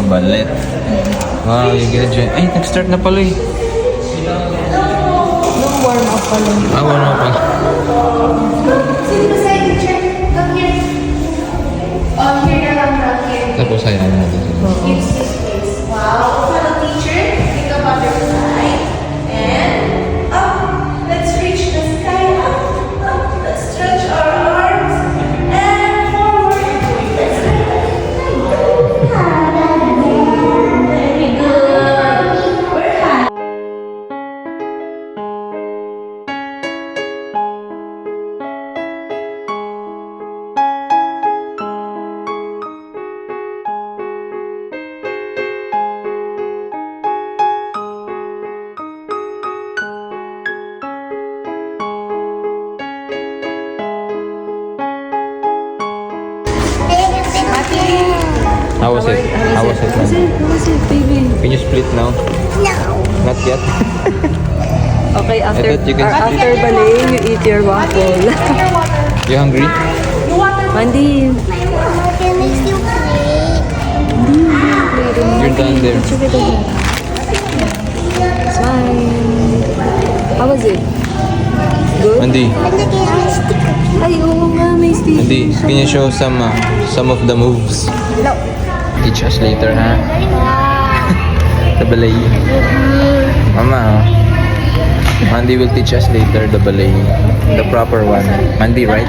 ballet. Wow, you get it. Ay, nag-start na pala eh. Nung warm up pa lang. Warm up pala. Tapos hayaan natin sila. Wow, fellow teacher, think a butterfly. And up, let's reach the sky. Up, let's stretch our arms. And forward. Let's very good. We're high. How was it? How was it? How was it, baby? Can you split now? No. Not yet. Okay, after thought you can split. after ballet, you eat your waffle. You hungry? Mandy, Mama, can I still play? You're done there. smile. How was it? Good? Andy, I'm looking at my sticker. Ay, oo nga, may sticker. Andy, can you show some of the moves? No. Teach us later, ha? The ballet. Mama, Mandy will teach us later the ballet. The proper one. Mandy, right?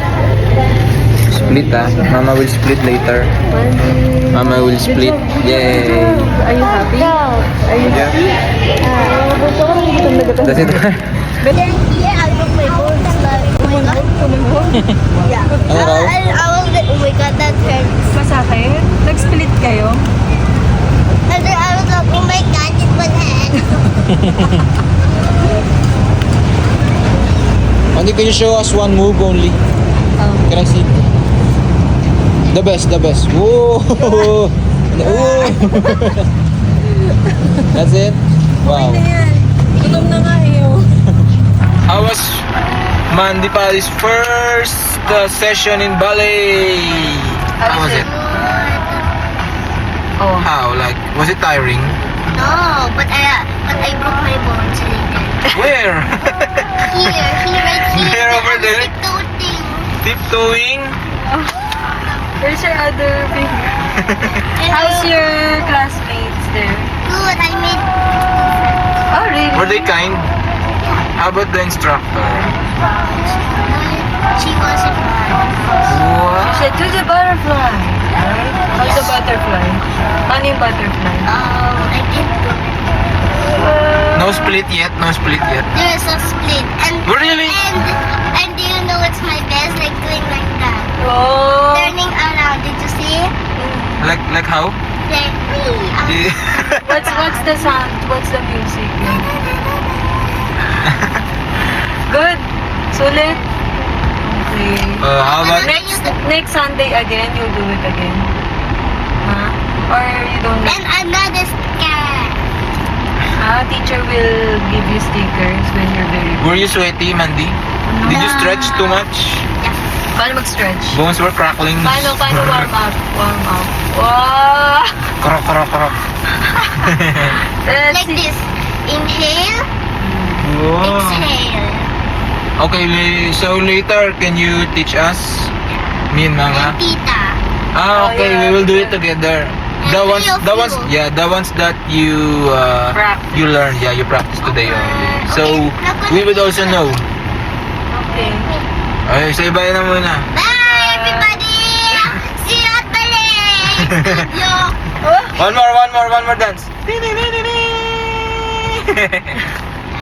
Split, ha? Mama will split later. Mandy. Mama will split. Yay! Are you happy? Are you Yeah. happy? Gutom na gutom. Does it Yeah, I broke my bones. Oh my god. Yeah. Ano raw? I was like, oh my god, that hurts. Masakit? Nag-split kayo? And then I was like, oh my god, it was hand. Andy, can you show us one move only? Can I see? The best, the best. Whoa! Whoa! That's it? Wow. Gutom na nga eh. How was Mandy Pali's first session in ballet? How was it? Oh. How? Like, was it tiring? No, but I broke my bones later. Where? Here, right here. There, over there? Tiptoeing. Tiptoeing? Where's your other finger? And How's I- your classmates there? Good, I made Oh, really? Were they kind? How about the instructor? she wasn't bad. What? She said, do the butterfly. Right? How's the butterfly? Ano yung butterfly? I did good. No split yet? No split yet? There's a split. And Really? and do you know what's my best? Like doing like that. Oh. Turning around, did you see? Like how? Like, wee. What's the sound? What's the music? Good. Sulit. Okay. How about... Next Sunday again, you'll do it again. Huh? Or you don't And another scar. Teacher will give you stickers when you're very good. Were you sweaty, Mandy? Did you stretch too much? Paano mag-stretch? Bones were crackling. Paano warm up? Warm up. Wow! Krok, krok, krok. Let's Like see. this. Inhale, Wow. exhale. Okay, so later, can you teach us? Me and Mama? And tita. Okay, yeah, we will do yeah. it together. And The ones, three of the ones, you. yeah, the ones that you Practice. you learned, yeah, you practice today only. So Okay. we would also know. Okay. Ay, say bye na muna. Bye, everybody. See you at ballet studio. One more dance.